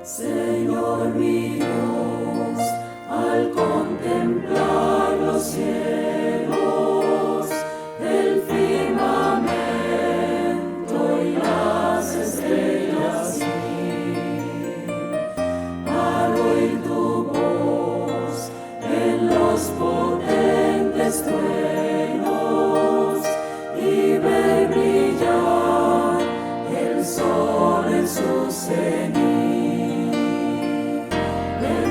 Señor mi Dios, al contemplar los cielos, el firmamento y las estrellas, al oír tu voz en los potentes truenos y ver brillar el sol en su cenit.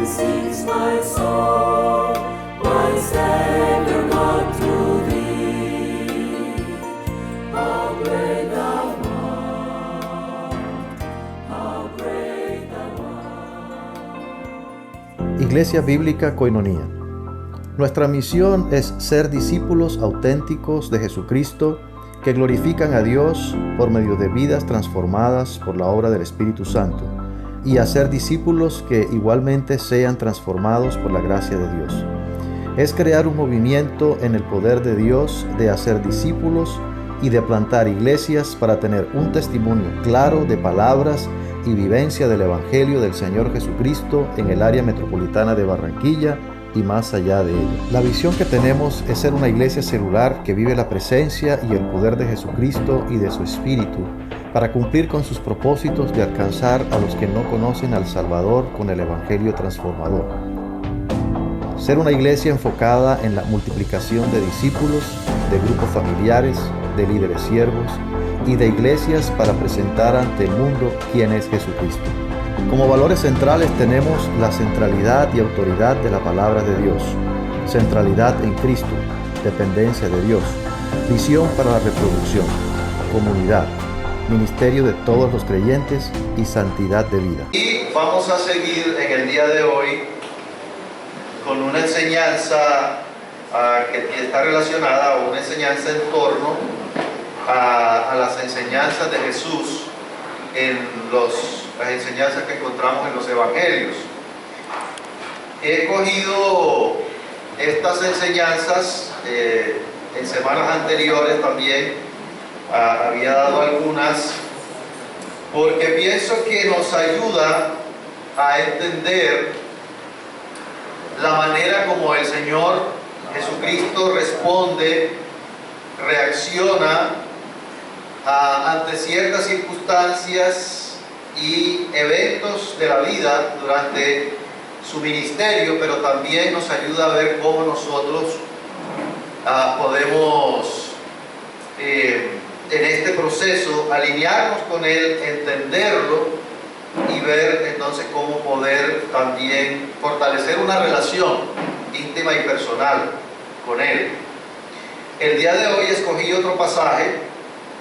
Sings my soul, my Savior God, to thee. How great thou art, how great thou art. Iglesia Bíblica Koinonía. Nuestra misión es ser discípulos auténticos de Jesucristo que glorifican a Dios por medio de vidas transformadas por la obra del Espíritu Santo, y hacer discípulos que igualmente sean transformados por la gracia de Dios. Es crear un movimiento en el poder de Dios de hacer discípulos y de plantar iglesias para tener un testimonio claro de palabras y vivencia del Evangelio del Señor Jesucristo en el área metropolitana de Barranquilla y más allá de ella. La visión que tenemos es ser una iglesia celular que vive la presencia y el poder de Jesucristo y de su Espíritu, para cumplir con sus propósitos de alcanzar a los que no conocen al Salvador con el Evangelio transformador. Ser una iglesia enfocada en la multiplicación de discípulos, de grupos familiares, de líderes siervos y de iglesias para presentar ante el mundo quién es Jesucristo. Como valores centrales tenemos la centralidad y autoridad de la palabra de Dios, centralidad en Cristo, dependencia de Dios, visión para la reproducción, comunidad, ministerio de todos los creyentes y santidad de vida. Y vamos a seguir en el día de hoy con una enseñanza que está relacionada a una enseñanza en torno a las enseñanzas de Jesús en las enseñanzas que encontramos en los evangelios. He cogido estas enseñanzas en semanas anteriores también. Había dado algunas porque pienso que nos ayuda a entender la manera como el Señor Jesucristo responde, reacciona ante ciertas circunstancias y eventos de la vida durante su ministerio, pero también nos ayuda a ver cómo nosotros podemos en este proceso alinearnos con Él, entenderlo y ver entonces cómo poder también fortalecer una relación íntima y personal con Él. El día de hoy escogí otro pasaje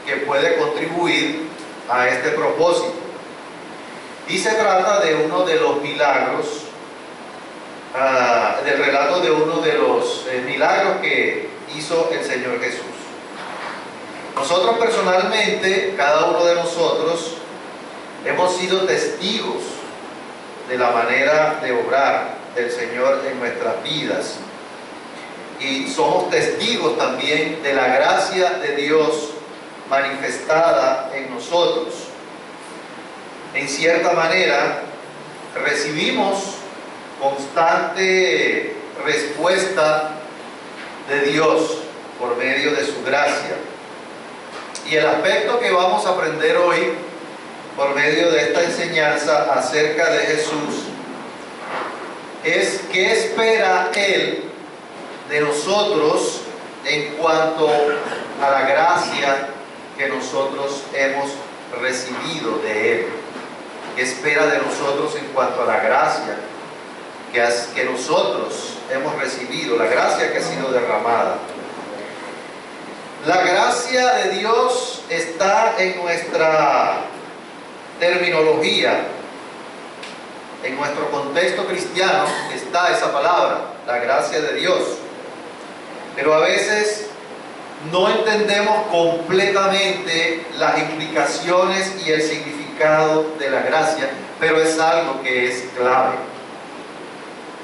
que puede contribuir a este propósito y se trata de uno de los milagros, del relato de uno de los milagros que hizo el Señor Jesús. Nosotros personalmente, cada uno de nosotros, hemos sido testigos de la manera de obrar del Señor en nuestras vidas. Y somos testigos también de la gracia de Dios manifestada en nosotros. En cierta manera, recibimos constante respuesta de Dios por medio de su gracia. Y el aspecto que vamos a aprender hoy por medio de esta enseñanza acerca de Jesús es qué espera Él de nosotros en cuanto a la gracia que nosotros hemos recibido de Él. ¿Qué espera de nosotros en cuanto a la gracia que nosotros hemos recibido, la gracia que ha sido derramada? La gracia de Dios está en nuestra terminología, en nuestro contexto cristiano está esa palabra, la gracia de Dios. Pero a veces no entendemos completamente las implicaciones y el significado de la gracia, pero es algo que es clave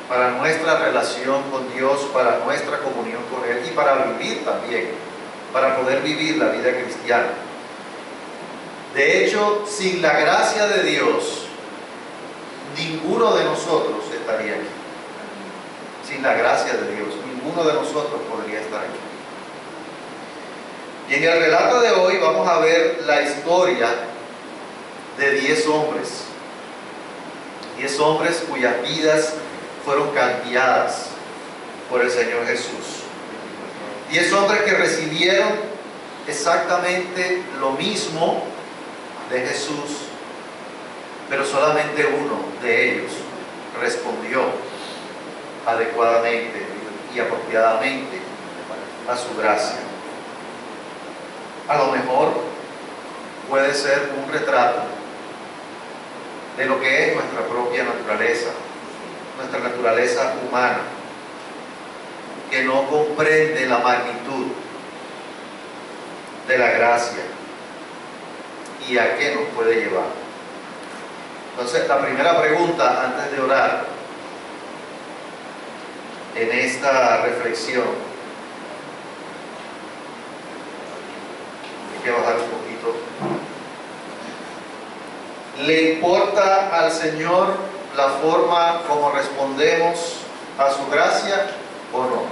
para nuestra relación con Dios, para nuestra comunión con Él y para vivir también, para poder vivir la vida cristiana. De hecho, sin la gracia de Dios, ninguno de nosotros estaría aquí. Sin la gracia de Dios, ninguno de nosotros podría estar aquí. Y en el relato de hoy vamos a ver la historia de 10 hombres. 10 hombres cuyas vidas fueron cambiadas por el Señor Jesús. 10 hombres que recibieron exactamente lo mismo de Jesús, pero solamente uno de ellos respondió adecuadamente y apropiadamente a su gracia. A lo mejor puede ser un retrato de lo que es nuestra propia naturaleza humana, que no comprende la magnitud de la gracia y a qué nos puede llevar. Entonces, la primera pregunta antes de orar en esta reflexión, hay que bajar un poquito. ¿Le importa al Señor la forma como respondemos a su gracia o no?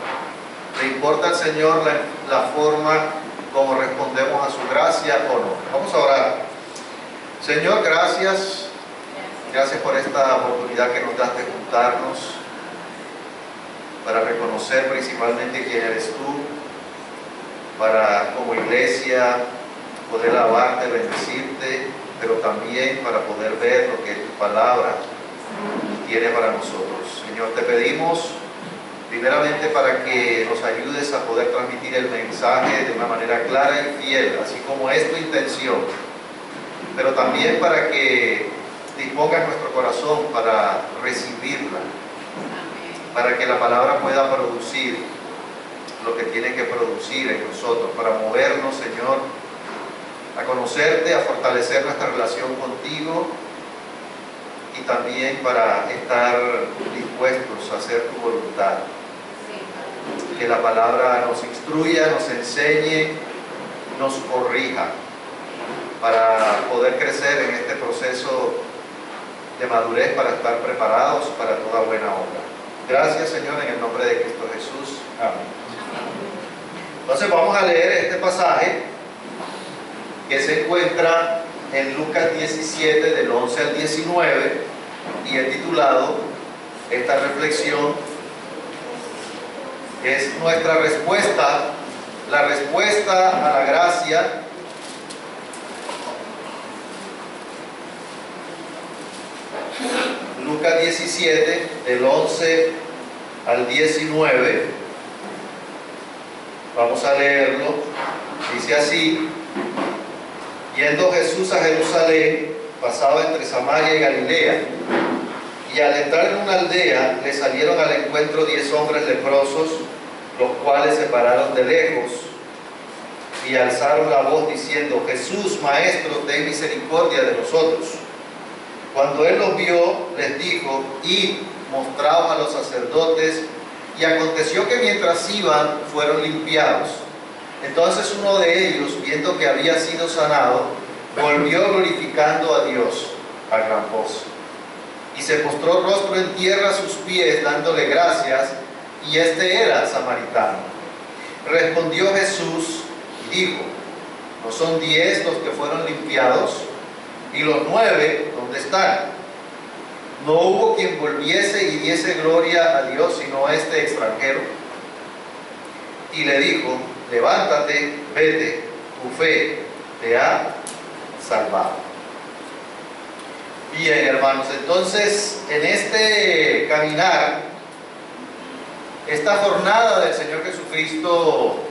¿Le importa al Señor la forma como respondemos a su gracia o no? Vamos a orar. Señor, gracias por esta oportunidad que nos das de juntarnos para reconocer principalmente quién eres tú, para como iglesia poder alabarte, bendecirte, pero también para poder ver lo que tu palabra tiene para nosotros. Señor, te pedimos primeramente para que nos ayudes a poder transmitir el mensaje de una manera clara y fiel, así como es tu intención, pero también para que dispongas nuestro corazón para recibirla, para que la palabra pueda producir lo que tiene que producir en nosotros, para movernos, Señor, a conocerte, a fortalecer nuestra relación contigo y también para estar dispuestos a hacer tu voluntad. Que la palabra nos instruya, nos enseñe, nos corrija para poder crecer en este proceso de madurez, para estar preparados para toda buena obra. Gracias, Señor, en el nombre de Cristo Jesús. Amén. Entonces vamos a leer este pasaje que se encuentra en Lucas 17, del 11 al 19, y he titulado esta reflexión, es nuestra respuesta, la respuesta a la gracia Lucas 17, del 11 al 19. Vamos a leerlo. Dice así: Yendo Jesús a Jerusalén, pasaba entre Samaria y Galilea, y al entrar en una aldea, le salieron al encuentro 10 hombres leprosos, los cuales se pararon de lejos y alzaron la voz diciendo: Jesús, Maestro, ten misericordia de nosotros. Cuando él los vio, les dijo: Id, mostraos a los sacerdotes. Y aconteció que mientras iban, fueron limpiados. Entonces uno de ellos, viendo que había sido sanado, volvió glorificando a Dios a gran voz. Y se postró rostro en tierra a sus pies, dándole gracias, y este era samaritano. Respondió Jesús y dijo: ¿no son 10 los que fueron limpiados? ¿Y los 9 dónde están? No hubo quien volviese y diese gloria a Dios, sino este extranjero. Y le dijo: levántate, vete, tu fe te ha salvado. Bien, hermanos, entonces en este caminar, esta jornada del Señor Jesucristo,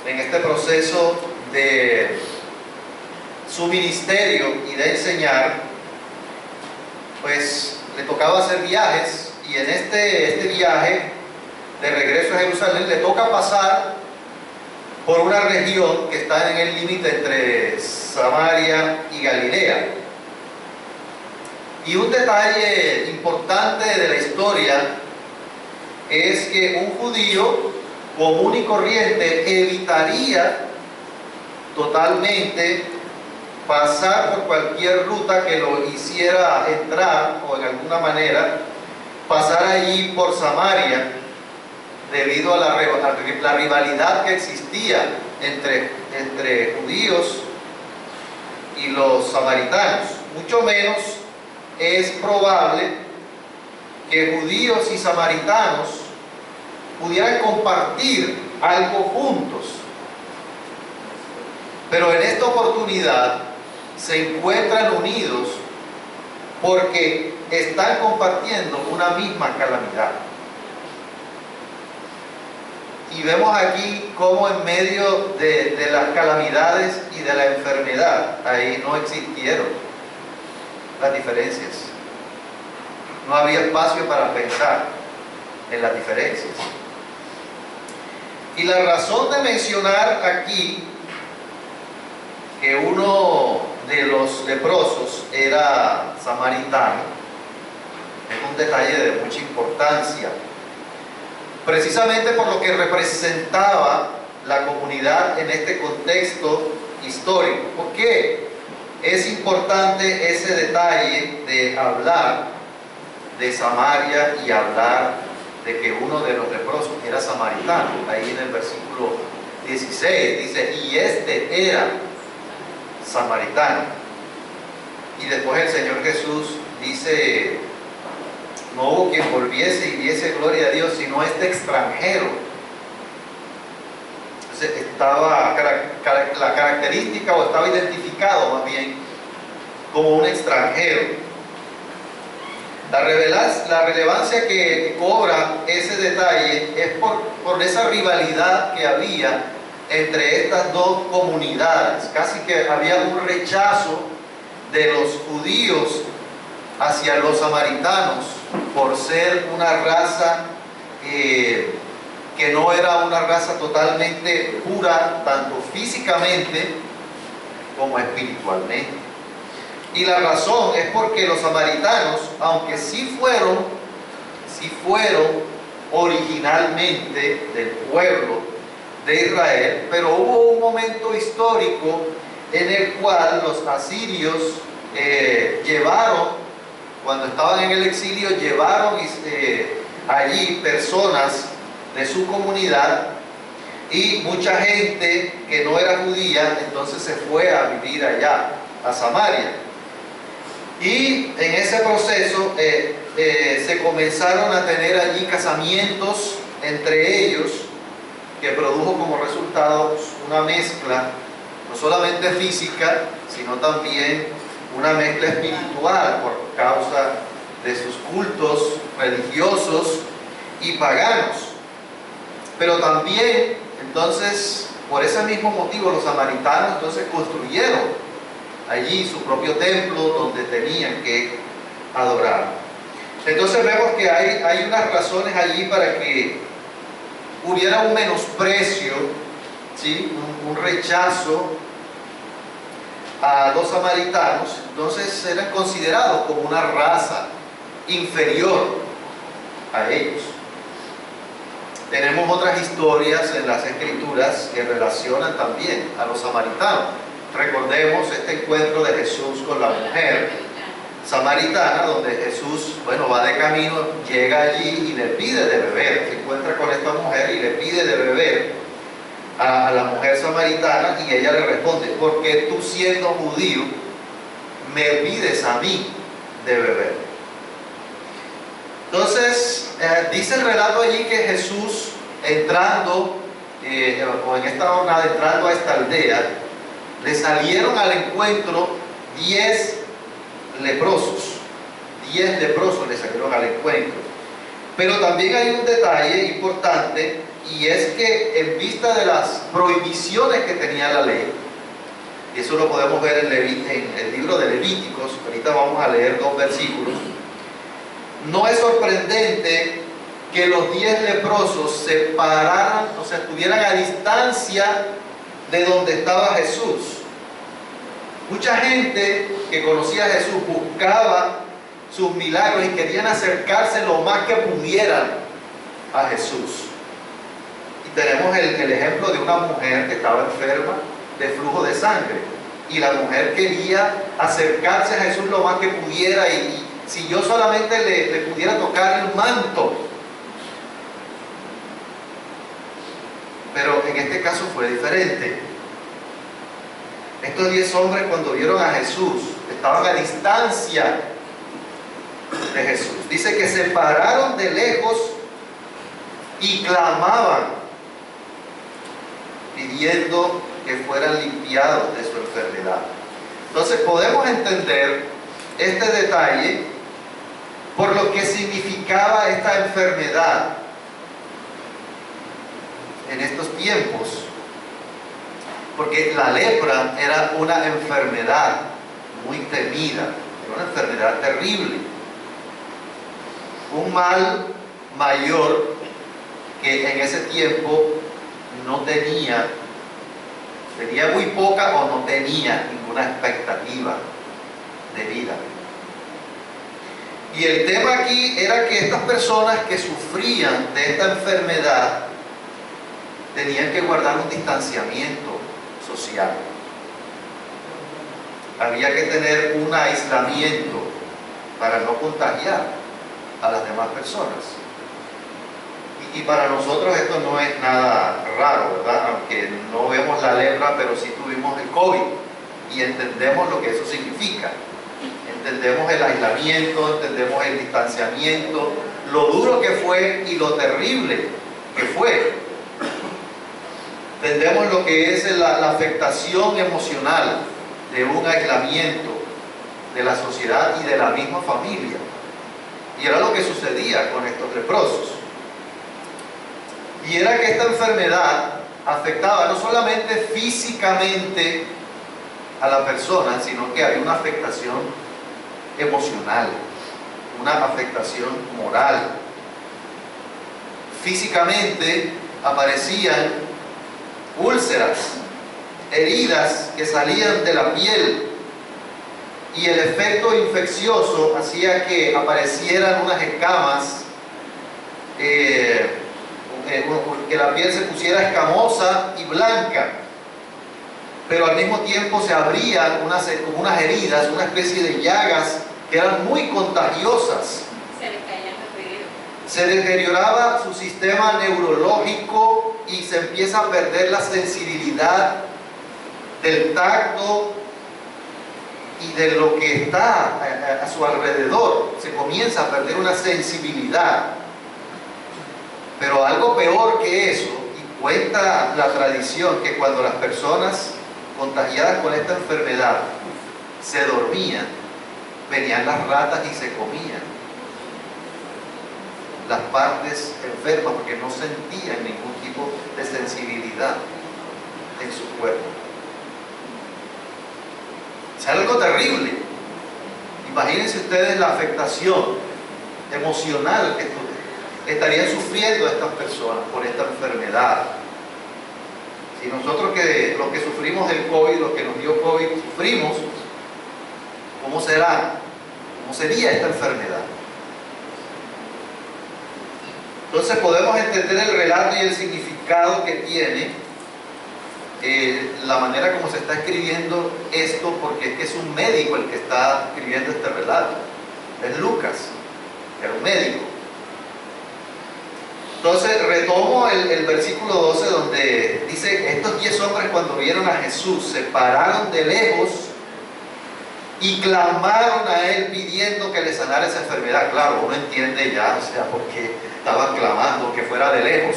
en este proceso de su ministerio y de enseñar, pues le tocaba hacer viajes, y en este viaje de regreso a Jerusalén le toca pasar por una región que está en el límite entre Samaria y Galilea. Y un detalle importante de la historia es que un judío común y corriente evitaría totalmente pasar por cualquier ruta que lo hiciera entrar o en alguna manera pasar allí por Samaria, debido a la rivalidad que existía entre judíos y los samaritanos. Mucho menos es probable que judíos y samaritanos pudieran compartir algo juntos. Pero en esta oportunidad se encuentran unidos porque están compartiendo una misma calamidad. Y vemos aquí cómo en medio de las calamidades y de la enfermedad, ahí no existieron las diferencias. No había espacio para pensar en las diferencias. Y la razón de mencionar aquí que uno de los leprosos era samaritano es un detalle de mucha importancia, precisamente por lo que representaba la comunidad en este contexto histórico. ¿Por qué es importante ese detalle de hablar de Samaria y hablar de que uno de los leprosos era samaritano? Ahí en el versículo 16 dice, y este era samaritano. Y después el Señor Jesús dice, no hubo quien volviese y diese gloria a Dios, sino este extranjero. Entonces estaba la característica, o estaba identificado más bien como un extranjero. La relevancia que cobra ese detalle es por esa rivalidad que había entre estas dos comunidades. Casi que había un rechazo de los judíos hacia los samaritanos por ser una raza que no era una raza totalmente pura, tanto físicamente como espiritualmente. Y la razón es porque los samaritanos, aunque sí fueron originalmente del pueblo de Israel, pero hubo un momento histórico en el cual los asirios cuando estaban en el exilio, llevaron allí personas de su comunidad, y mucha gente que no era judía entonces se fue a vivir allá, a Samaria. Y en ese proceso se comenzaron a tener allí casamientos entre ellos, que produjo como resultado una mezcla, no solamente física, sino también una mezcla espiritual por causa de sus cultos religiosos y paganos. Pero también, entonces, por ese mismo motivo, los samaritanos entonces construyeron allí su propio templo donde tenían que adorar. Entonces vemos que hay unas razones allí para que hubiera un menosprecio, ¿sí? un rechazo a los samaritanos. Entonces eran considerados como una raza inferior a ellos. Tenemos otras historias en las Escrituras que relacionan también a los samaritanos. Recordemos este encuentro de Jesús con la mujer samaritana, donde Jesús, va de camino, llega allí y le pide de beber. Se encuentra con esta mujer y le pide de beber a la mujer samaritana, y ella le responde, ¿por qué tú, siendo judío, me pides a mí de beber? Entonces dice el relato allí que Jesús, entrando o en esta jornada, entrando a esta aldea, le salieron al encuentro 10 leprosos. 10 leprosos le salieron al encuentro. Pero también hay un detalle importante, y es que en vista de las prohibiciones que tenía la ley, y eso lo podemos ver en el libro de Levíticos, ahorita vamos a leer 2 versículos, no es sorprendente que los 10 leprosos se pararan, o sea, estuvieran a distancia de donde estaba Jesús. Mucha gente que conocía a Jesús buscaba sus milagros y querían acercarse lo más que pudieran a Jesús. Y tenemos el ejemplo de una mujer que estaba enferma de flujo de sangre. Y la mujer quería acercarse a Jesús lo más que pudiera y si yo solamente le pudiera tocar el manto. Pero en este caso fue diferente. Estos 10 hombres, cuando vieron a Jesús, estaban a distancia de Jesús. Dice que se pararon de lejos y clamaban, pidiendo que fueran limpiados de su enfermedad. Entonces podemos entender este detalle por lo que significaba esta enfermedad en estos tiempos, porque la lepra era una enfermedad muy temida, era una enfermedad terrible, un mal mayor que en ese tiempo no tenía muy poca o no tenía ninguna expectativa de vida. Y el tema aquí era que estas personas que sufrían de esta enfermedad tenían que guardar un distanciamiento social. Había que tener un aislamiento para no contagiar a las demás personas. Y para nosotros esto no es nada raro, ¿verdad? Aunque no vemos la lepra, pero sí tuvimos el COVID y entendemos lo que eso significa. Entendemos el aislamiento, entendemos el distanciamiento, lo duro que fue y lo terrible que fue. Entendemos lo que es la afectación emocional de un aislamiento de la sociedad y de la misma familia. Y era lo que sucedía con estos leprosos. Y era que esta enfermedad afectaba no solamente físicamente a la persona, sino que había una afectación emocional, una afectación moral. Físicamente aparecían úlceras, heridas que salían de la piel, y el efecto infeccioso hacía que aparecieran unas escamas, que la piel se pusiera escamosa y blanca, pero al mismo tiempo se abrían como unas heridas, una especie de llagas que eran muy contagiosas. Se deterioraba su sistema neurológico y se empieza a perder la sensibilidad del tacto y de lo que está a su alrededor. Se comienza a perder una sensibilidad. Pero algo peor que eso, y cuenta la tradición, que cuando las personas contagiadas con esta enfermedad se dormían, venían las ratas y se comían las partes enfermas porque no sentían ningún tipo de sensibilidad en su cuerpo. Es algo terrible. Imagínense ustedes la afectación emocional que estarían sufriendo estas personas por esta enfermedad. Si nosotros los que sufrimos del COVID, los que nos dio COVID, sufrimos, ¿cómo será? ¿Cómo sería esta enfermedad? Entonces podemos entender el relato y el significado que tiene, la manera como se está escribiendo esto, porque es que es un médico el que está escribiendo este relato. Es Lucas, era un médico. Entonces retomo el versículo 12 donde dice: estos 10 hombres, cuando vieron a Jesús, se pararon de lejos y clamaron a él pidiendo que le sanara esa enfermedad. Claro, uno entiende ya, o sea, por qué estaban clamando que fuera de lejos.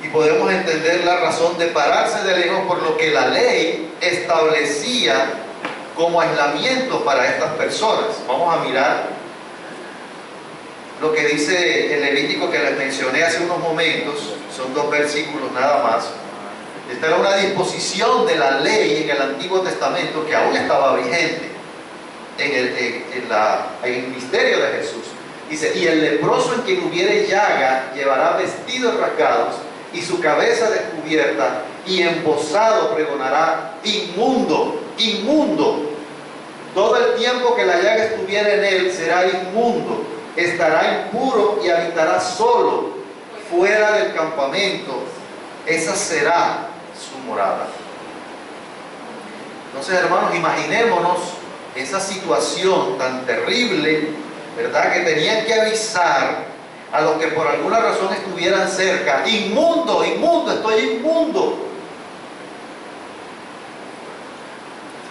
Y podemos entender la razón de pararse de lejos por lo que la ley establecía como aislamiento para estas personas. Vamos a mirar lo que dice el Levítico que les mencioné hace unos momentos. Son 2 versículos nada más. Esta era una disposición de la ley en el Antiguo Testamento que aún estaba vigente en el ministerio de Jesús. Dice: y el leproso en quien hubiere llaga llevará vestidos rasgados y su cabeza descubierta, y embozado pregonará: inmundo, inmundo. Todo el tiempo que la llaga estuviera en él será inmundo, estará impuro y habitará solo fuera del campamento. Esa será morada. Entonces, hermanos, imaginémonos esa situación tan terrible, ¿verdad? Que tenían que avisar a los que por alguna razón estuvieran cerca: inmundo, inmundo, estoy inmundo.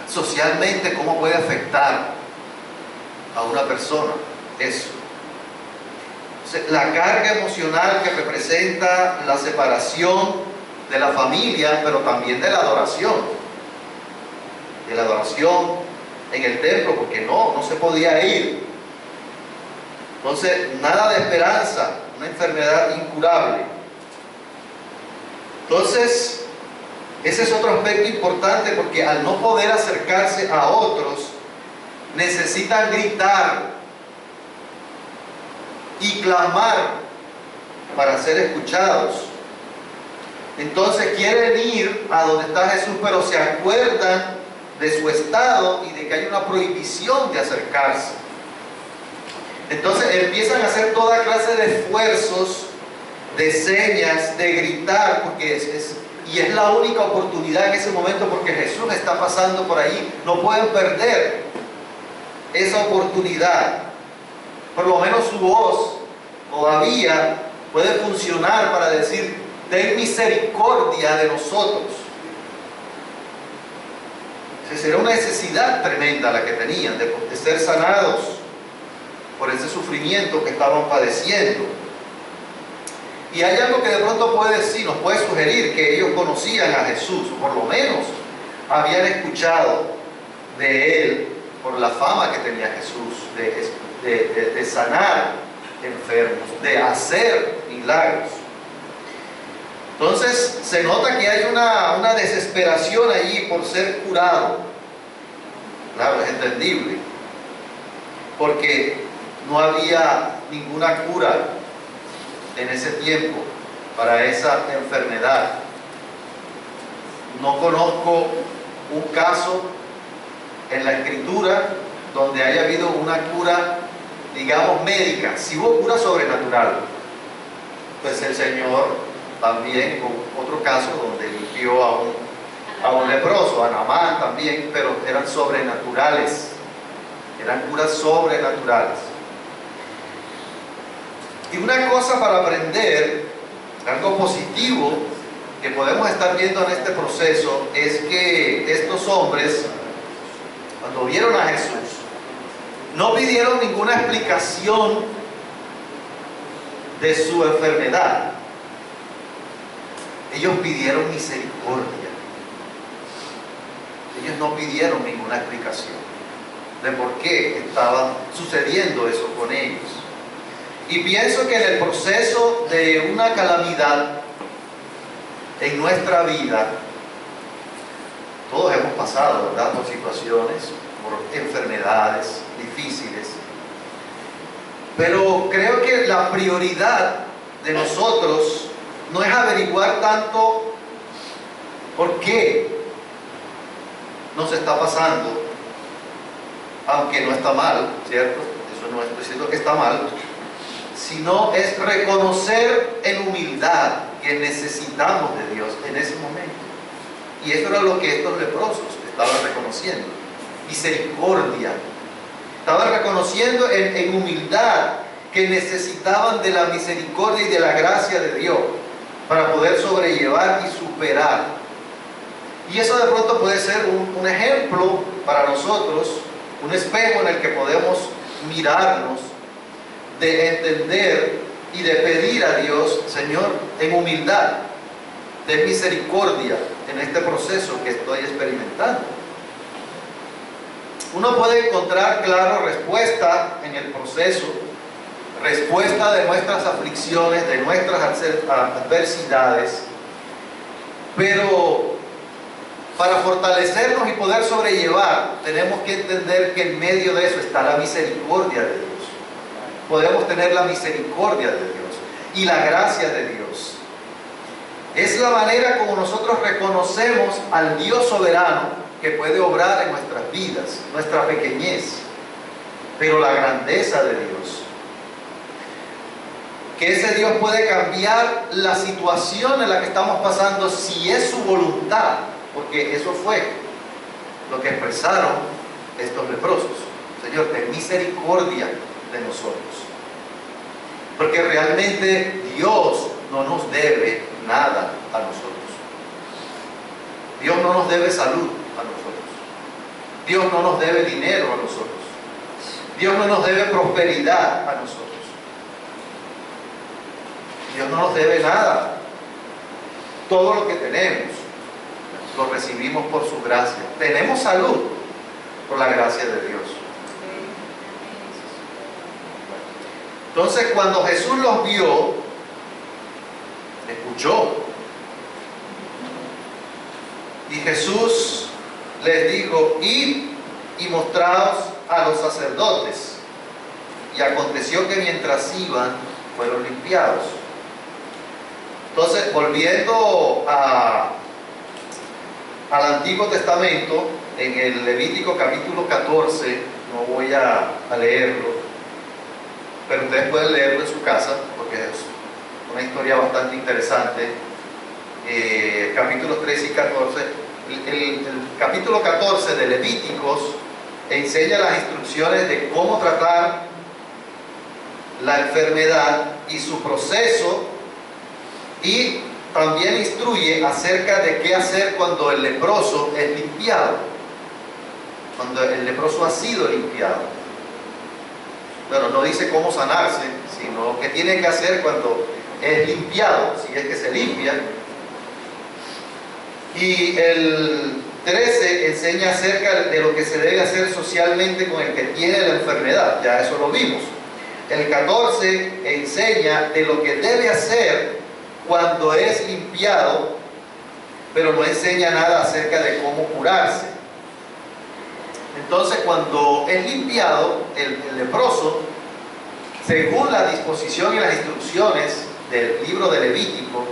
Socialmente, ¿cómo puede afectar a una persona eso? La carga emocional que representa la separación de la familia, pero también de la adoración. De la adoración en el templo, porque no se podía ir. Entonces, nada de esperanza, una enfermedad incurable. Entonces, ese es otro aspecto importante, porque al no poder acercarse a otros, necesitan gritar y clamar para ser escuchados. Entonces quieren ir a donde está Jesús, pero se acuerdan de su estado y de que hay una prohibición de acercarse. Entonces empiezan a hacer toda clase de esfuerzos, de señas, de gritar, porque es la única oportunidad en ese momento, porque Jesús está pasando por ahí. No pueden perder esa oportunidad. Por lo menos su voz todavía puede funcionar para decir: ten misericordia de nosotros. Será una necesidad tremenda la que tenían de ser sanados por ese sufrimiento que estaban padeciendo. Y hay algo que de pronto puede decir, nos puede sugerir que ellos conocían a Jesús, o por lo menos habían escuchado de él por la fama que tenía Jesús de sanar enfermos, de hacer milagros. Entonces se nota que hay una desesperación allí por ser curado. Claro, es entendible, porque no había ninguna cura en ese tiempo para esa enfermedad. No conozco un caso en la Escritura donde haya habido una cura, digamos, médica. Si hubo cura sobrenatural, pues el Señor también, con otro caso donde limpió a un leproso, a Naamán también, pero eran sobrenaturales, eran curas sobrenaturales. Y una cosa para aprender, algo positivo que podemos estar viendo en este proceso, es que estos hombres, cuando vieron a Jesús, no pidieron ninguna explicación de su enfermedad. Ellos pidieron misericordia. Ellos no pidieron ninguna explicación de por qué estaba sucediendo eso con ellos. Y pienso que en el proceso de una calamidad en nuestra vida, todos hemos pasado, ¿verdad?, por situaciones, por enfermedades difíciles. Pero creo que la prioridad de nosotros no es averiguar tanto por qué nos está pasando, aunque no está mal, ¿cierto? Eso no estoy diciendo que está mal, sino es reconocer en humildad que necesitamos de Dios en ese momento. Y eso era lo que estos leprosos estaban reconociendo: misericordia. Estaban reconociendo en humildad que necesitaban de la misericordia y de la gracia de Dios para poder sobrellevar y superar. Y eso de pronto puede ser un ejemplo para nosotros, un espejo en el que podemos mirarnos, de entender y de pedir a Dios: Señor, en humildad, ten misericordia en este proceso que estoy experimentando. Uno puede encontrar, claro, respuesta en el proceso, respuesta de nuestras aflicciones, de nuestras adversidades, pero para fortalecernos y poder sobrellevar, tenemos que entender que en medio de eso está la misericordia de Dios. Podemos tener la misericordia de Dios y la gracia de Dios. Es la manera como nosotros reconocemos al Dios soberano que puede obrar en nuestras vidas, nuestra pequeñez, pero la grandeza de Dios. que ese Dios puede cambiar la situación en la que estamos pasando si es su voluntad, porque eso fue lo que expresaron estos leprosos. Señor, ten misericordia de nosotros, porque realmente Dios no nos debe nada a nosotros. Dios no nos debe salud a nosotros. Dios no nos debe dinero a nosotros. Dios no nos debe prosperidad a nosotros. Dios no nos debe nada. Todo lo que tenemos lo recibimos por su gracia. Tenemos salud por la gracia de Dios. Entonces, cuando Jesús los vio, escuchó. Y Jesús les dijo: id y mostraos a los sacerdotes. Y aconteció que mientras iban, fueron limpiados. Entonces, volviendo al Antiguo Testamento, en el Levítico capítulo 14, no voy a leerlo, pero ustedes pueden leerlo en su casa, porque es una historia bastante interesante. Capítulos 13 y 14. El capítulo 14 de Levíticos enseña las instrucciones de cómo tratar la enfermedad y su proceso, y también instruye acerca de qué hacer cuando el leproso es limpiado, cuando el leproso ha sido limpiado. Bueno, no dice cómo sanarse, sino qué tiene que hacer cuando es limpiado, si es que se limpia. Y el 13 enseña acerca de lo que se debe hacer socialmente con el que tiene la enfermedad, ya eso lo vimos. El 14 enseña de lo que debe hacer cuando es limpiado, pero no enseña nada acerca de cómo curarse. Entonces, cuando es limpiado, el leproso, según la disposición y las instrucciones del libro de Levítico,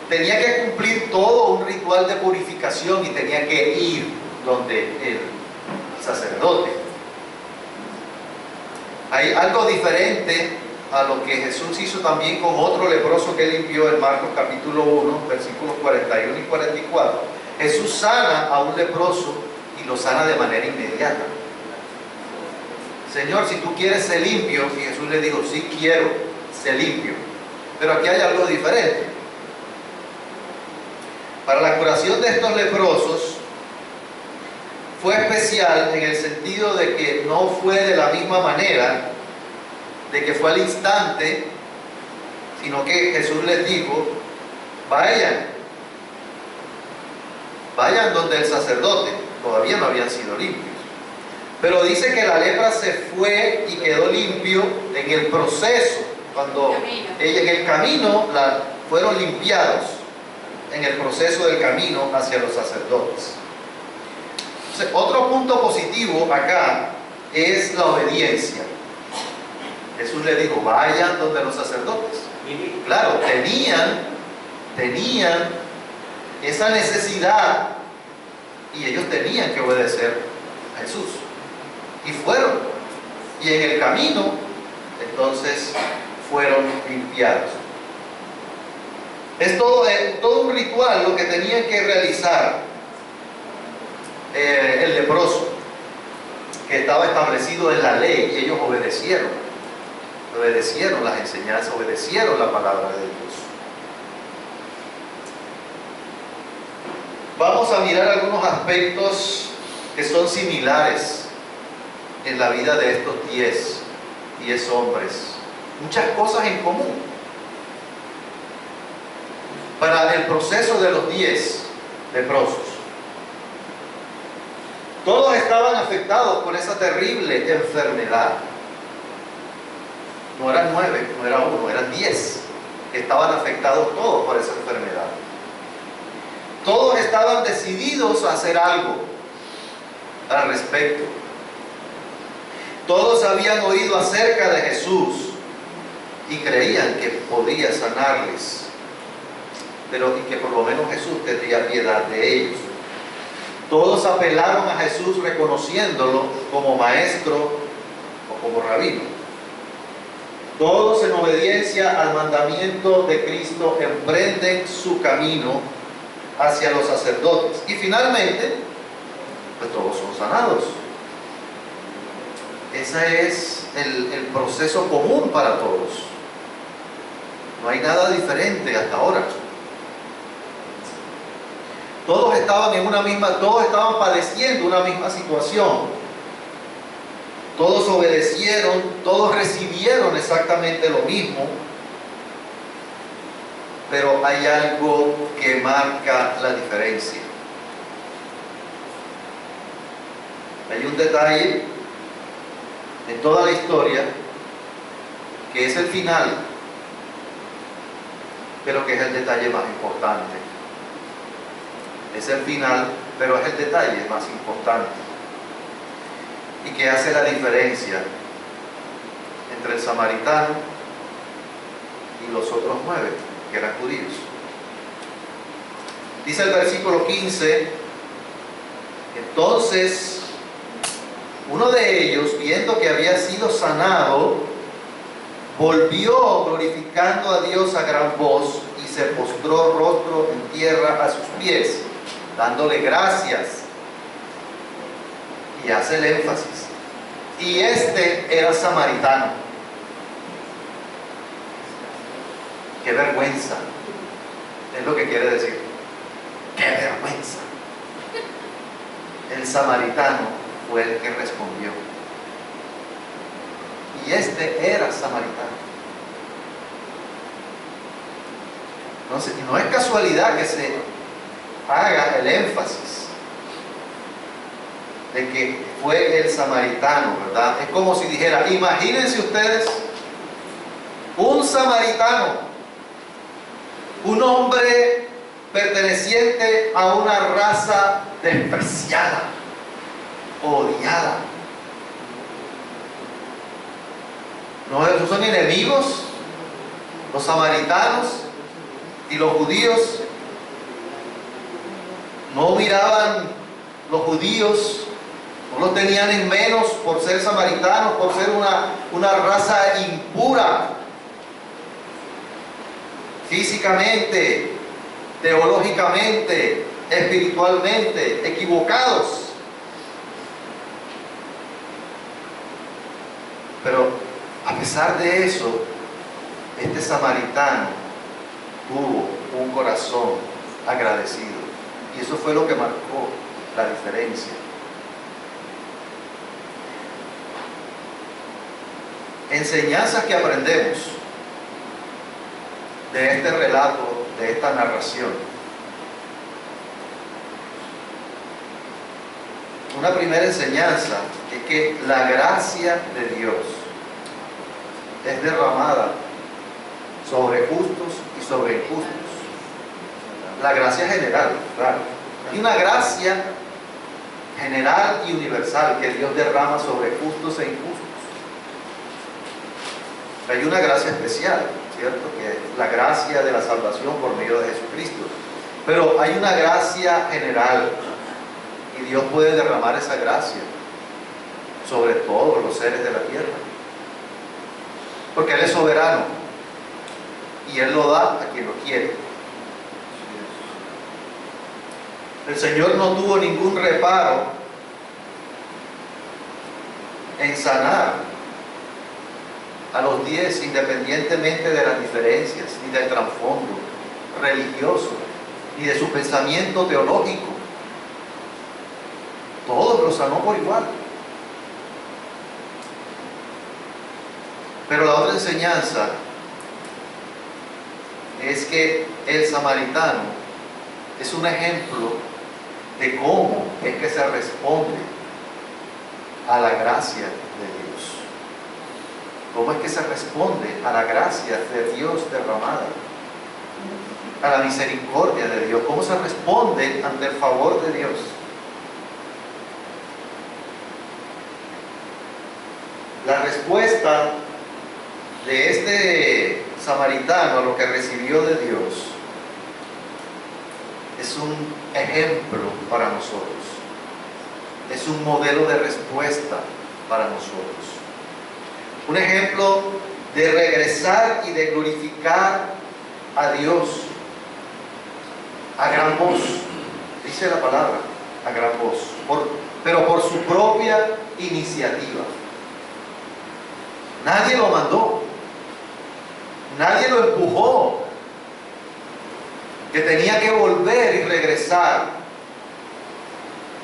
tenía que cumplir todo un ritual de purificación y tenía que ir donde el sacerdote. Hay algo diferente a lo que Jesús hizo también con otro leproso que limpió en Marcos capítulo 1, versículos 41 y 44. Jesús sana a un leproso y lo sana de manera inmediata. Señor, si tú quieres ser limpio, y Jesús le dijo: sí quiero ser limpio. Pero aquí hay algo diferente. Para la curación de estos leprosos fue especial en el sentido de que no fue de la misma manera, de que fue al instante, sino que Jesús les dijo: vayan donde el sacerdote. Todavía no habían sido limpios, pero dice que la lepra se fue y quedó limpio en el proceso, cuando en el camino fueron limpiados, en el proceso del camino hacia los sacerdotes. Entonces, otro punto positivo acá es la obediencia. Jesús le dijo: vayan donde los sacerdotes. Claro, tenían esa necesidad y ellos tenían que obedecer a Jesús. Y fueron. Y en el camino, entonces, fueron limpiados. Es todo un ritual lo que tenían que realizar el leproso, que estaba establecido en la ley, y ellos obedecieron las enseñanzas, obedecieron la palabra de Dios. Vamos a mirar algunos aspectos que son similares en la vida de estos 10 hombres. Muchas cosas en común. Para el proceso de los 10 leprosos, todos estaban afectados por esa terrible enfermedad. No eran 9, no era 1, eran 10 que estaban afectados todos por esa enfermedad. Todos estaban decididos a hacer algo al respecto. Todos habían oído acerca de Jesús y creían que podía sanarles, pero y que por lo menos Jesús tendría piedad de ellos. Todos apelaron a Jesús reconociéndolo como maestro o como rabino. Todos en obediencia al mandamiento de Cristo emprenden su camino hacia los sacerdotes. Y finalmente, pues todos son sanados. Ese es el proceso común para todos. No hay nada diferente hasta ahora. Todos estaban todos estaban padeciendo una misma situación. Todos obedecieron, todos recibieron exactamente lo mismo. Pero hay algo que marca la diferencia. Hay un detalle en toda la historia que es el final, pero que es el detalle más importante. Es el final, pero es el detalle más importante. Y que hace la diferencia entre el samaritano y los otros 9, que eran judíos. Dice el versículo 15, entonces uno de ellos, viendo que había sido sanado, volvió glorificando a Dios a gran voz y se postró rostro en tierra a sus pies, dándole gracias. Y hace el énfasis. Y este era samaritano. ¡Qué vergüenza! Es lo que quiere decir. ¡Qué vergüenza! El samaritano fue el que respondió. Y este era samaritano. Entonces, no es casualidad que se haga el énfasis de que fue el samaritano, ¿verdad? Es como si dijera, imagínense ustedes un samaritano, un hombre perteneciente a una raza despreciada, odiada. No, esos son enemigos, los samaritanos y los judíos. No miraban los judíos, no los tenían en menos por ser samaritanos, por ser una raza impura, físicamente, teológicamente, espiritualmente, equivocados. Pero a pesar de eso, este samaritano tuvo un corazón agradecido. Y eso fue lo que marcó la diferencia. Enseñanzas que aprendemos de este relato, de esta narración. Una primera enseñanza es que la gracia de Dios es derramada sobre justos y sobre injustos. La gracia general, claro. Hay una gracia general y universal que Dios derrama sobre justos e injustos. Hay una gracia especial, ¿cierto? Que es la gracia de la salvación por medio de Jesucristo. Pero hay una gracia general y Dios puede derramar esa gracia sobre todos los seres de la tierra. Porque Él es soberano y Él lo da a quien lo quiere. El Señor no tuvo ningún reparo en sanar a los 10 independientemente de las diferencias, ni del trasfondo religioso, ni de su pensamiento teológico. Todos los sanó por igual. Pero la otra enseñanza es que el samaritano es un ejemplo de cómo es que se responde a la gracia de Dios. ¿Cómo es que se responde a la gracia de Dios derramada? A la misericordia de Dios. ¿Cómo se responde ante el favor de Dios? La respuesta de este samaritano a lo que recibió de Dios es un ejemplo para nosotros. Es un modelo de respuesta para nosotros. Un ejemplo de regresar y de glorificar a Dios a gran voz, dice la palabra, a gran voz, pero por su propia iniciativa. Nadie lo mandó, nadie lo empujó, que tenía que volver y regresar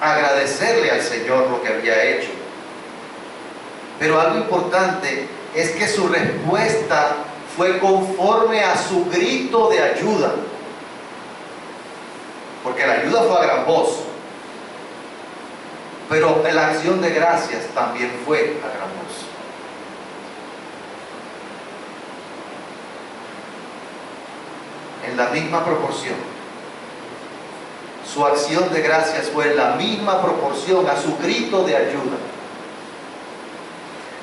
a agradecerle al Señor lo que había hecho. Pero algo importante es que su respuesta fue conforme a su grito de ayuda, porque la ayuda fue a gran voz, pero la acción de gracias también fue a gran voz. En la misma proporción. Su acción de gracias fue en la misma proporción a su grito de ayuda.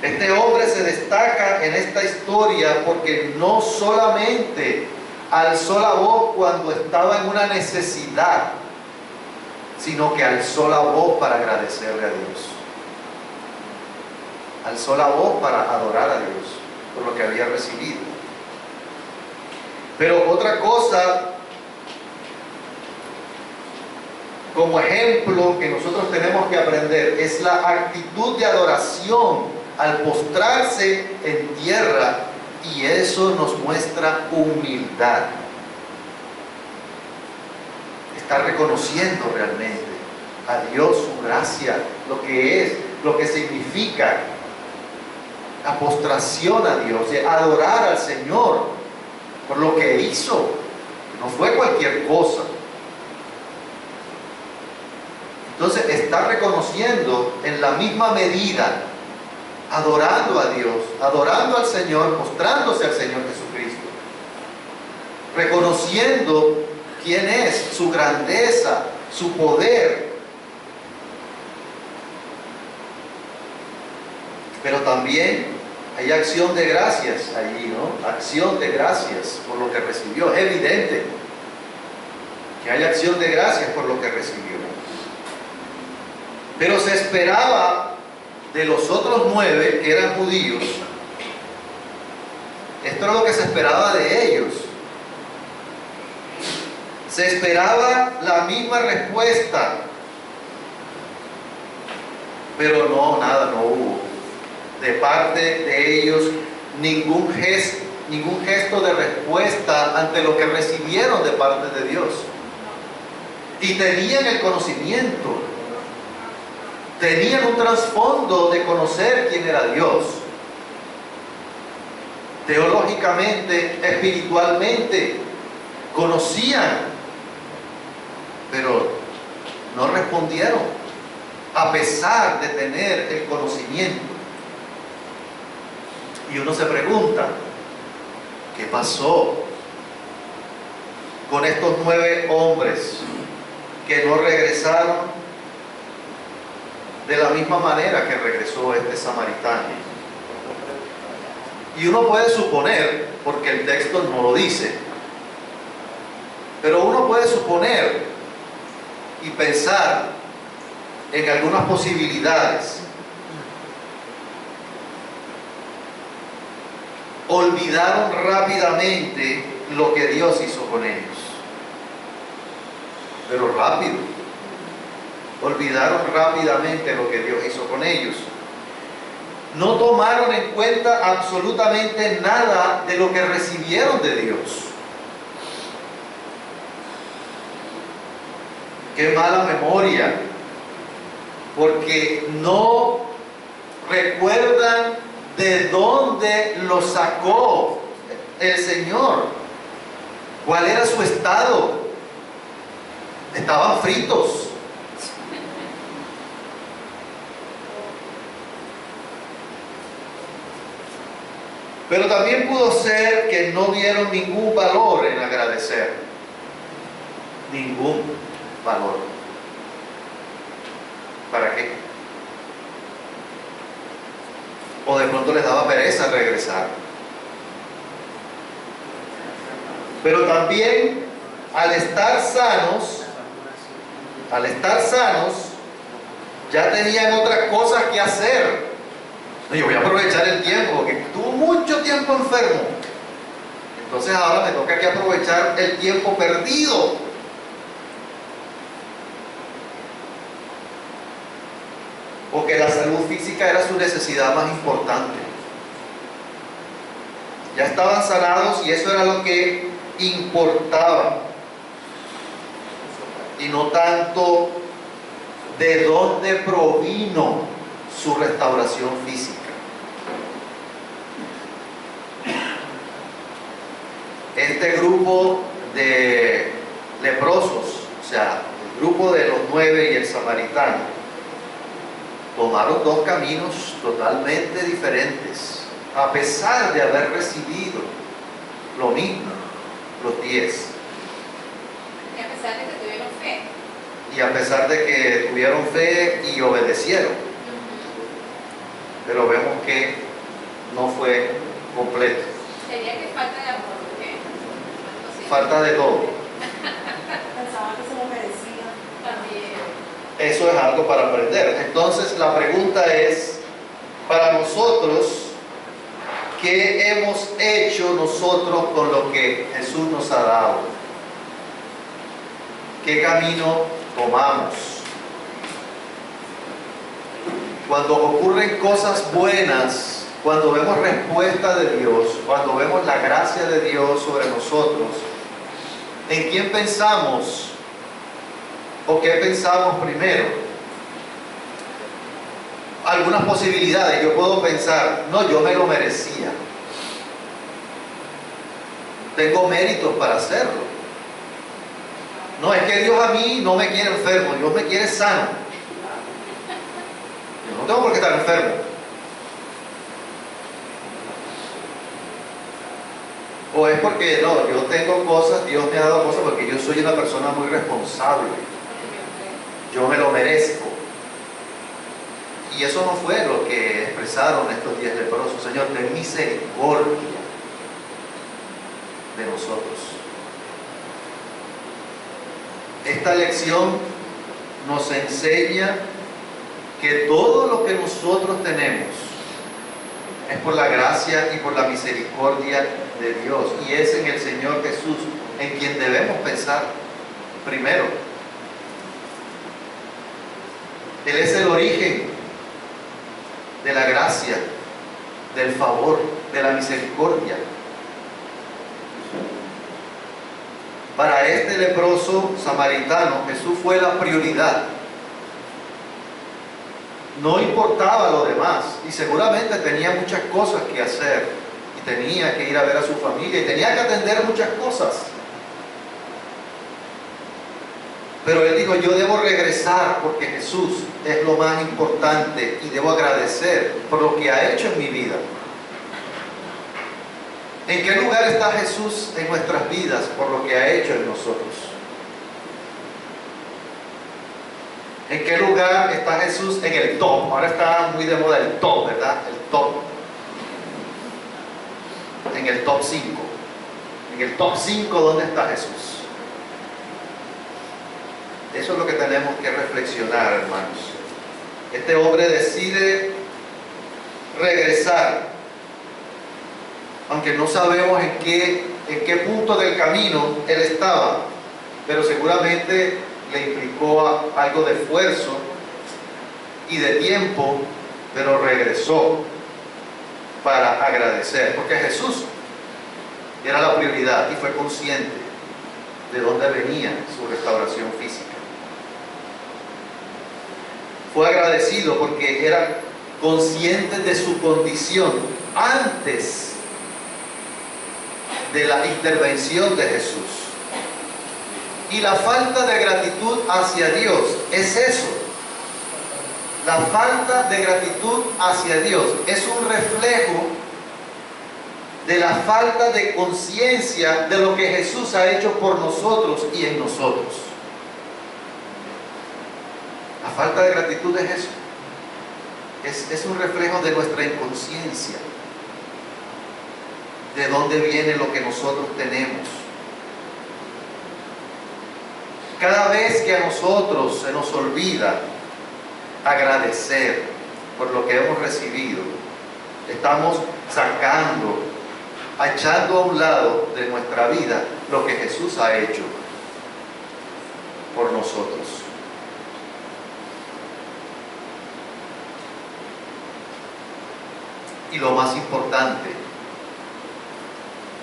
Este hombre se destaca en esta historia porque no solamente alzó la voz cuando estaba en una necesidad, sino que alzó la voz para agradecerle a Dios. Alzó la voz para adorar a Dios por lo que había recibido. Pero otra cosa, como ejemplo que nosotros tenemos que aprender, es la actitud de adoración al postrarse en tierra, y eso nos muestra humildad. Está reconociendo realmente a Dios, su gracia, lo que es, lo que significa la postración a Dios, de adorar al Señor por lo que hizo. No fue cualquier cosa. Entonces está reconociendo en la misma medida, adorando a Dios, adorando al Señor, postrándose al Señor Jesucristo, reconociendo quién es, su grandeza, su poder, pero también hay acción de gracias allí, ¿no? Acción de gracias por lo que recibió. Es evidente que hay acción de gracias por lo que recibió. Pero se esperaba de los otros 9 que eran judíos, esto era lo que se esperaba de ellos. Se esperaba la misma respuesta, pero no, nada, no hubo. De parte de ellos, ningún gesto de respuesta ante lo que recibieron de parte de Dios. Y tenían el conocimiento, tenían un trasfondo de conocer quién era Dios. Teológicamente, espiritualmente, conocían, pero no respondieron, a pesar de tener el conocimiento. Y uno se pregunta, ¿qué pasó con estos 9 hombres que no regresaron de la misma manera que regresó este samaritano? Y uno puede suponer, porque el texto no lo dice, pero uno puede suponer y pensar en algunas posibilidades. Olvidaron rápidamente lo que Dios hizo con ellos. Pero rápido. Olvidaron rápidamente lo que Dios hizo con ellos. No tomaron en cuenta absolutamente nada de lo que recibieron de Dios. Qué mala memoria, porque no recuerdan de dónde lo sacó el Señor, cuál era su estado. Estaban fritos. Pero también pudo ser que no dieron ningún valor en agradecer. Ningún valor. ¿Para qué? O de pronto les daba pereza regresar. Pero también al estar sanos, ya tenían otras cosas que hacer. No, yo voy a aprovechar el tiempo porque estuvo mucho tiempo enfermo. Entonces ahora me toca que aprovechar el tiempo perdido. Porque la salud física era su necesidad más importante. Ya estaban sanados y eso era lo que importaba. Y no tanto de dónde provino su restauración física. Este grupo de leprosos, o sea, el grupo de los 9 y el samaritano, tomaron dos caminos totalmente diferentes, a pesar de haber recibido lo mismo, los 10. Y a pesar de que tuvieron fe. Y a pesar de que tuvieron fe y obedecieron. Pero vemos que no fue completo. Sería que falta de amor, ¿qué? Algo así. Falta de todo. Pensaba que se lo merecía. También. Eso es algo para aprender. Entonces la pregunta es, para nosotros, ¿qué hemos hecho nosotros con lo que Jesús nos ha dado? ¿Qué camino tomamos? Cuando ocurren cosas buenas, cuando vemos respuesta de Dios, cuando vemos la gracia de Dios sobre nosotros, ¿en quién pensamos? ¿O qué pensamos primero? Algunas posibilidades. Yo puedo pensar, no, yo me lo merecía. Tengo méritos para hacerlo. No, es que Dios a mí no me quiere enfermo, Dios me quiere sano. Yo no tengo por qué estar enfermo. O es porque no, yo tengo cosas, Dios me ha dado cosas porque yo soy una persona muy responsable. Yo me lo merezco. Y eso no fue lo que expresaron estos 10 leprosos. Señor, ten misericordia de nosotros. Esta lección nos enseña que todo lo que nosotros tenemos es por la gracia y por la misericordia de Dios. Y es en el Señor Jesús en quien debemos pensar primero. Él es el origen de la gracia, del favor, de la misericordia. Para este leproso samaritano, Jesús fue la prioridad. No importaba lo demás, y seguramente tenía muchas cosas que hacer, y tenía que ir a ver a su familia, y tenía que atender muchas cosas. Pero él dijo, yo debo regresar porque Jesús es lo más importante y debo agradecer por lo que ha hecho en mi vida. ¿En qué lugar está Jesús en nuestras vidas por lo que ha hecho en nosotros? ¿En qué lugar está Jesús en el top? Ahora está muy de moda el top, ¿verdad? El top. En el top 5. En el top 5, ¿dónde está Jesús? Eso es lo que tenemos que reflexionar, hermanos. Este hombre decide regresar, aunque no sabemos en qué punto del camino él estaba, pero seguramente le implicó algo de esfuerzo y de tiempo, pero regresó para agradecer, porque Jesús era la prioridad y fue consciente de dónde venía su restauración física. Fue agradecido porque era consciente de su condición antes de la intervención de Jesús. Y la falta de gratitud hacia Dios es eso. La falta de gratitud hacia Dios es un reflejo de la falta de conciencia de lo que Jesús ha hecho por nosotros y en nosotros. La falta de gratitud es eso. Es un reflejo de nuestra inconsciencia. De dónde viene lo que nosotros tenemos. Cada vez que a nosotros se nos olvida agradecer por lo que hemos recibido, Estamos sacando, echando a un lado de nuestra vida lo que Jesús ha hecho por nosotros. Y lo más importante,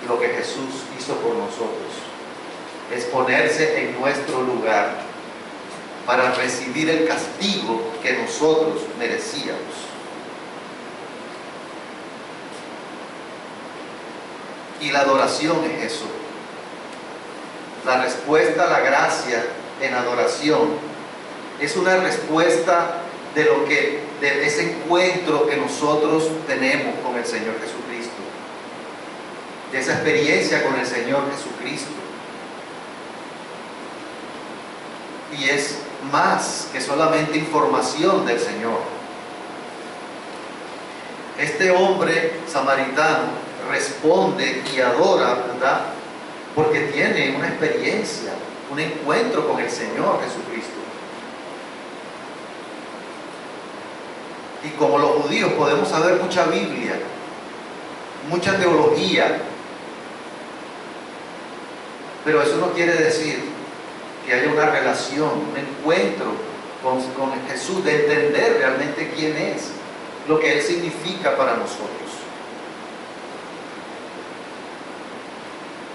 lo que Jesús hizo por nosotros, es ponerse en nuestro lugar para recibir el castigo que nosotros merecíamos. Y la adoración es eso. La respuesta a la gracia en adoración es una respuesta de ese encuentro que nosotros tenemos con el Señor Jesucristo, de esa experiencia con el Señor Jesucristo. Y es más que solamente información del Señor. Este hombre samaritano responde y adora, ¿verdad? Porque tiene una experiencia, un encuentro con el Señor Jesucristo. Y como los judíos podemos saber mucha Biblia, mucha teología, pero eso no quiere decir que haya una relación, un encuentro con Jesús, de entender realmente quién es, lo que Él significa para nosotros.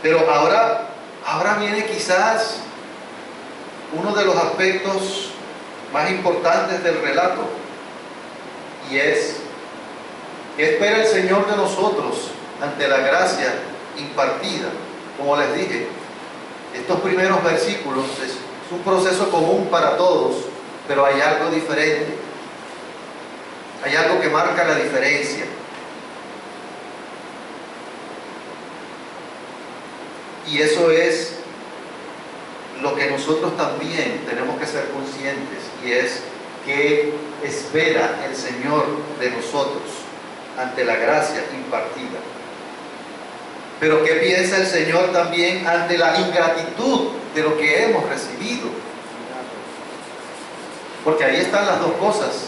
Pero ahora viene quizás uno de los aspectos más importantes del relato, y es: ¿qué espera el Señor de nosotros ante la gracia impartida? Como les dije, estos primeros versículos es un proceso común para todos, pero hay algo diferente. Hay algo que marca la diferencia. Y eso es lo que nosotros también tenemos que ser conscientes, y es qué espera el Señor de nosotros ante la gracia impartida. Pero qué piensa el Señor también ante la ingratitud de lo que hemos recibido. Porque ahí están las dos cosas.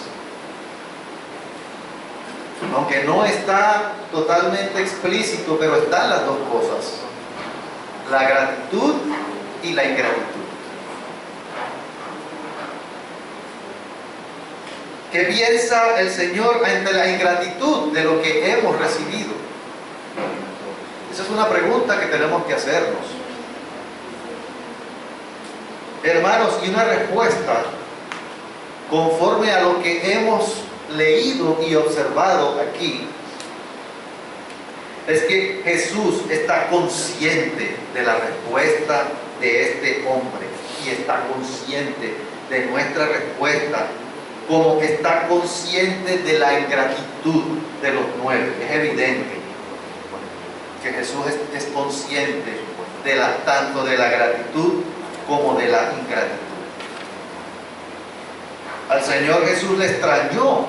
Aunque no está totalmente explícito, pero están las dos cosas: la gratitud y la ingratitud. ¿Qué piensa el Señor ante la ingratitud de lo que hemos recibido? Esa es una pregunta que tenemos que hacernos, hermanos, y una respuesta conforme a lo que hemos leído y observado aquí es que Jesús está consciente de la respuesta de este hombre, y está consciente de nuestra respuesta, como que está consciente de la ingratitud de los 9. Es evidente que Jesús es consciente tanto de la gratitud como de la ingratitud. Al Señor Jesús le extrañó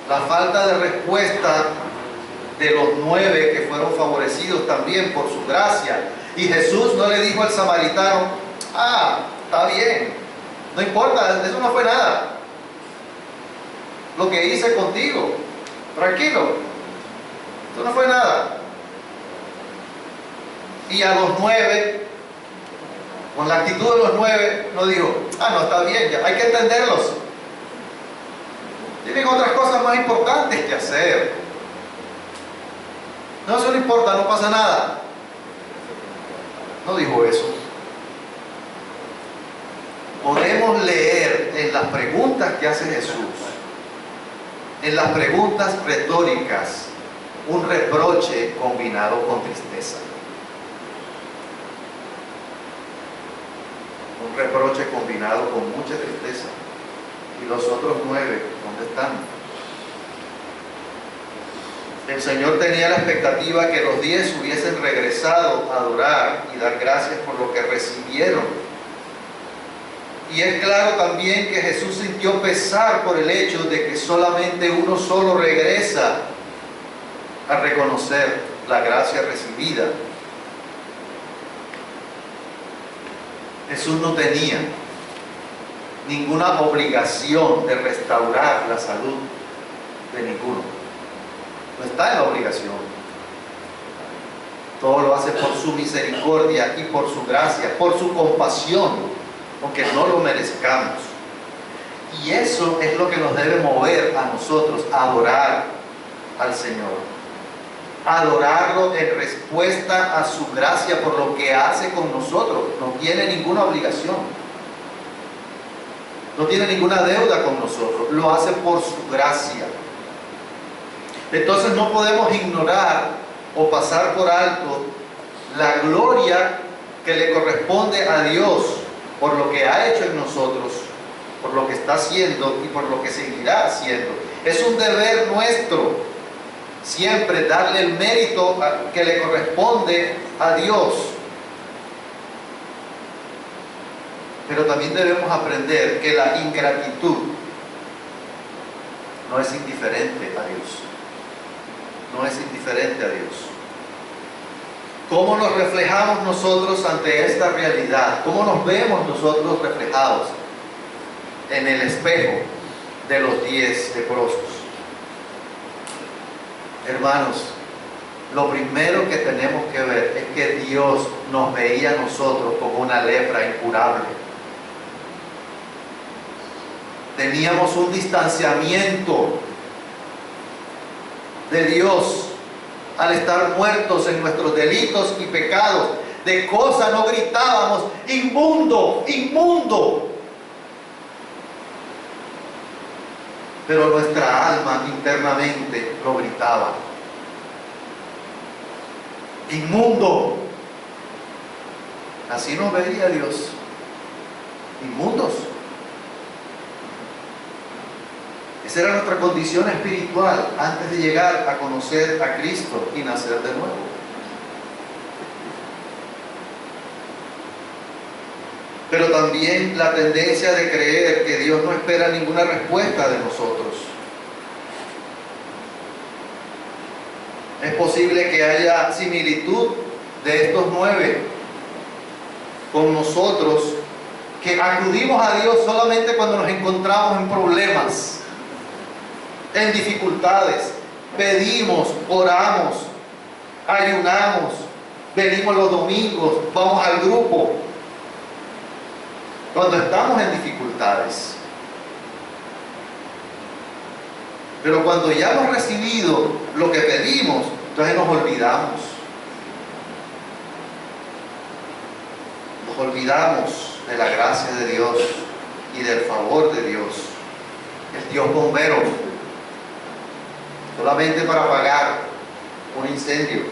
la falta de respuesta de los 9 que fueron favorecidos también por su gracia. Y Jesús no le dijo al samaritano: está bien, no importa, eso no fue nada lo que hice contigo, tranquilo, eso no fue nada. Y a los 9, con la actitud de los 9, no dijo: no, está bien, ya hay que entenderlos, tienen otras cosas más importantes que hacer. No, eso no importa, no pasa nada. No dijo eso. Podemos leer en las preguntas que hace Jesús, en las preguntas retóricas, un reproche combinado con tristeza. Un reproche combinado con mucha tristeza. ¿Y los otros 9, dónde están? El Señor tenía la expectativa que los 10 hubiesen regresado a adorar y dar gracias por lo que recibieron. Y es claro también que Jesús sintió pesar por el hecho de que solamente uno solo regresa a reconocer la gracia recibida. Jesús no tenía ninguna obligación de restaurar la salud de ninguno. no está en la obligación. Todo lo hace por su misericordia y por su gracia, por su compasión, aunque no lo merezcamos. Y eso es lo que nos debe mover a nosotros, a adorar al Señor. Adorarlo en respuesta a su gracia por lo que hace con nosotros. No tiene ninguna obligación. No tiene ninguna deuda con nosotros. Lo hace por su gracia. Entonces no podemos ignorar o pasar por alto la gloria que le corresponde a Dios por lo que ha hecho en nosotros, por lo que está haciendo y por lo que seguirá haciendo. Es un deber nuestro siempre darle el mérito que le corresponde a Dios. Pero también debemos aprender que la ingratitud no es indiferente a Dios. No es indiferente a Dios. ¿Cómo nos reflejamos nosotros ante esta realidad? ¿Cómo nos vemos nosotros reflejados en el espejo de los 10 leprosos? Hermanos, lo primero que tenemos que ver es que Dios nos veía a nosotros como una lepra incurable. Teníamos un distanciamiento de Dios al estar muertos en nuestros delitos y pecados. De cosa no gritábamos: inmundo, inmundo. Pero nuestra alma internamente lo gritaba: inmundo. Así nos veía Dios, inmundos. Esa era nuestra condición espiritual antes de llegar a conocer a Cristo y nacer de nuevo. Pero también la tendencia de creer que Dios no espera ninguna respuesta de nosotros. Es posible que haya similitud de estos 9 con nosotros, que acudimos a Dios solamente cuando nos encontramos en problemas, en dificultades. Pedimos, oramos, ayunamos, venimos los domingos, vamos al grupo, cuando estamos en dificultades. Pero cuando ya hemos recibido lo que pedimos, entonces nos olvidamos. Nos olvidamos de la gracia de Dios y del favor de Dios. El Dios bombero, solamente para apagar un incendio.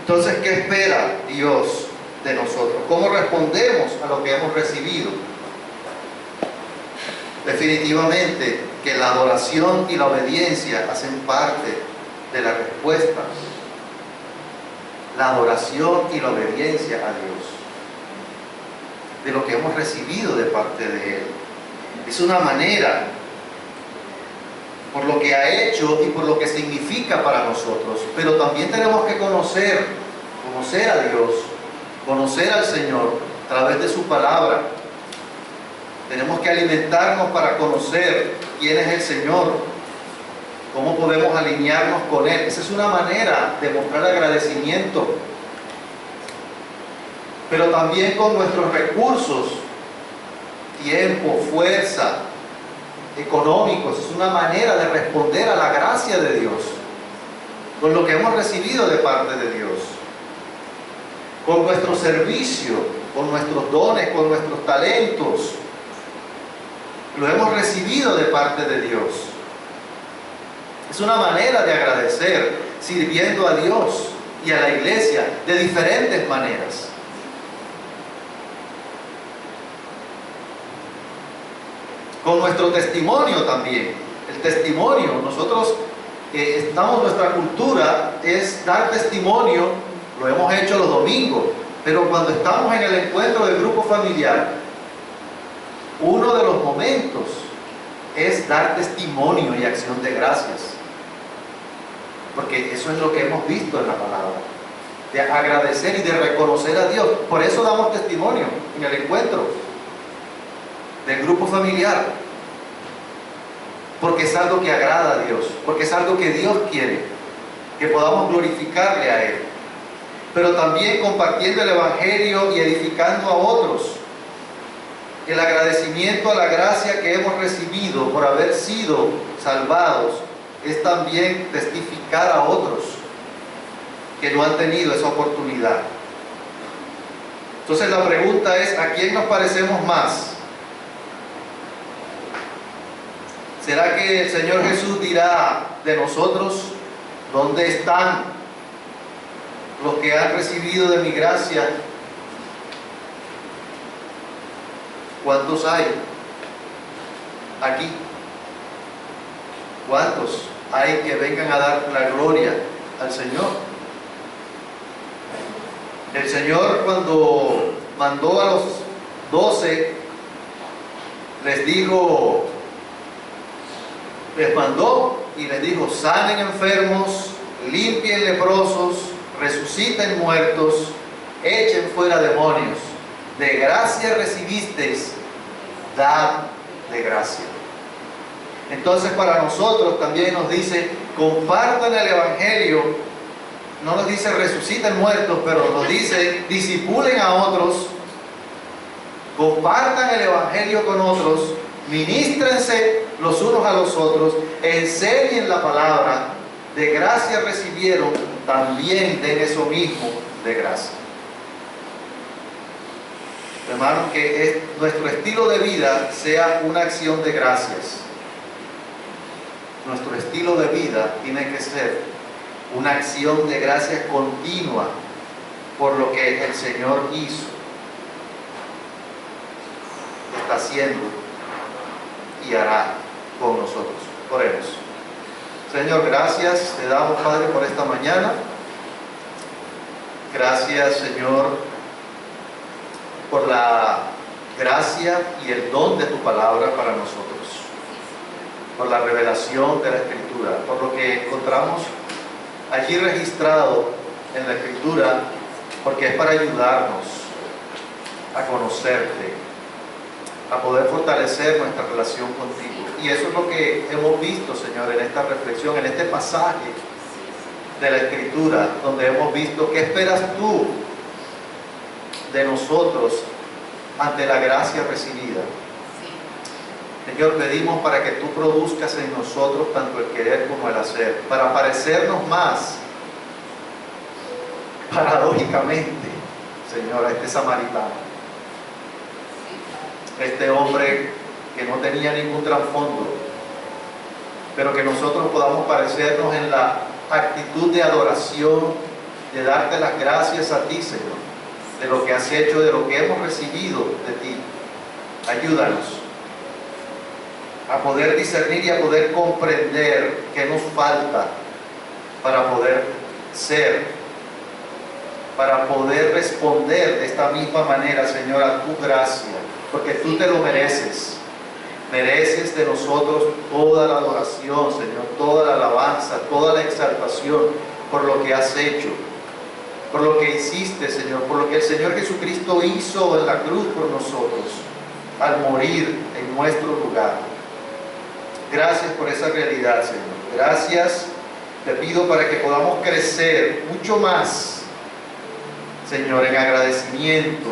Entonces, ¿qué espera Dios de nosotros? ¿Cómo respondemos a lo que hemos recibido? Definitivamente que la adoración y la obediencia hacen parte de la respuesta. La adoración y la obediencia a Dios, de lo que hemos recibido de parte de Él. Es una manera, por lo que ha hecho y por lo que significa para nosotros. Pero también tenemos que conocer a Dios, conocer al Señor a través de su palabra. Tenemos que alimentarnos para conocer quién es el Señor, cómo podemos alinearnos con Él. Esa es una manera de mostrar agradecimiento. Pero también con nuestros recursos, tiempo, fuerza, económicos. Es una manera de responder a la gracia de Dios, con lo que hemos recibido de parte de Dios. Con nuestro servicio, con nuestros dones, con nuestros talentos. Lo hemos recibido de parte de Dios. Es una manera de agradecer, sirviendo a Dios y a la iglesia de diferentes maneras. Con nuestro testimonio también. El testimonio, nosotros nuestra cultura es dar testimonio. Lo hemos hecho los domingos, pero cuando estamos en el encuentro del grupo familiar, uno de los momentos es dar testimonio y acción de gracias, porque eso es lo que hemos visto en la palabra, de agradecer y de reconocer a Dios. Por eso damos testimonio en el encuentro del grupo familiar. porque es algo que agrada a Dios, porque es algo que Dios quiere, que podamos glorificarle a Él. Pero también compartiendo el Evangelio y edificando a otros. El agradecimiento a la gracia que hemos recibido por haber sido salvados es también testificar a otros que no han tenido esa oportunidad. Entonces la pregunta es, ¿a quién nos parecemos más? ¿Será que el Señor Jesús dirá de nosotros, ¿dónde están los que han recibido de mi gracia? ¿Cuántos hay aquí? ¿Cuántos hay que vengan a dar la gloria al Señor? El Señor, cuando mandó a los 12, les mandó y les dijo: sanen enfermos, limpien leprosos, resuciten muertos, echen fuera demonios. De gracia recibisteis, dad de gracia. Entonces para nosotros también nos dice, compartan el Evangelio. No nos dice resuciten muertos, pero nos dice discipulen a otros, compartan el Evangelio con otros, ministrense los unos a los otros, enseñen la palabra. De gracia recibieron, también den eso mismo de gracia. Hermanos, que nuestro estilo de vida sea una acción de gracias. Nuestro estilo de vida tiene que ser una acción de gracias continua por lo que el Señor hizo, está haciendo y hará con nosotros. Oremos. Señor, gracias te damos, Padre, por esta mañana. Gracias, Señor, por la gracia y el don de tu palabra para nosotros, por la revelación de la Escritura, por lo que encontramos allí registrado en la Escritura, porque es para ayudarnos a conocerte, a poder fortalecer nuestra relación contigo. Y eso es lo que hemos visto, Señor, en esta reflexión, en este pasaje de la Escritura, donde hemos visto qué esperas tú de nosotros ante la gracia recibida. Señor, pedimos para que tú produzcas en nosotros tanto el querer como el hacer, para parecernos más, paradójicamente, Señor, a este samaritano, este hombre que no tenía ningún trasfondo, pero que nosotros podamos parecernos en la actitud de adoración, de darte las gracias a ti, Señor, de lo que has hecho, de lo que hemos recibido de ti. Ayúdanos a poder discernir y a poder comprender qué nos falta para poder ser, para poder responder de esta misma manera, Señor, a tu gracia, porque tú te lo mereces. Mereces de nosotros toda la adoración, Señor, toda la alabanza, toda la exaltación por lo que has hecho, por lo que hiciste, Señor, por lo que el Señor Jesucristo hizo en la cruz por nosotros, al morir en nuestro lugar. Gracias por esa realidad, Señor. Gracias, te pido para que podamos crecer mucho más, Señor, en agradecimiento,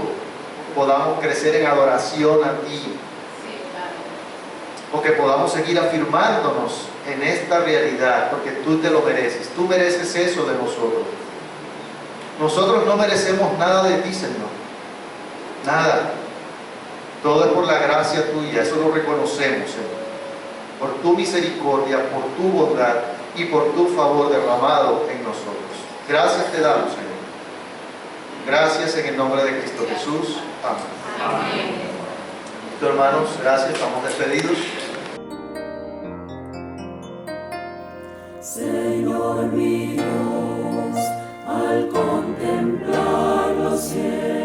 podamos crecer en adoración a ti, o que podamos seguir afirmándonos en esta realidad, porque tú te lo mereces. Tú mereces eso de nosotros. Nosotros no merecemos nada de ti, Señor. Nada. Todo es por la gracia tuya. Eso lo reconocemos, Señor. Por tu misericordia, por tu bondad y por tu favor derramado en nosotros. Gracias te damos, Señor. Gracias en el nombre de Cristo Jesús. Amén. Amén. Hermanos, gracias, estamos despedidos. Señor mi Dios, al contemplar los cielos,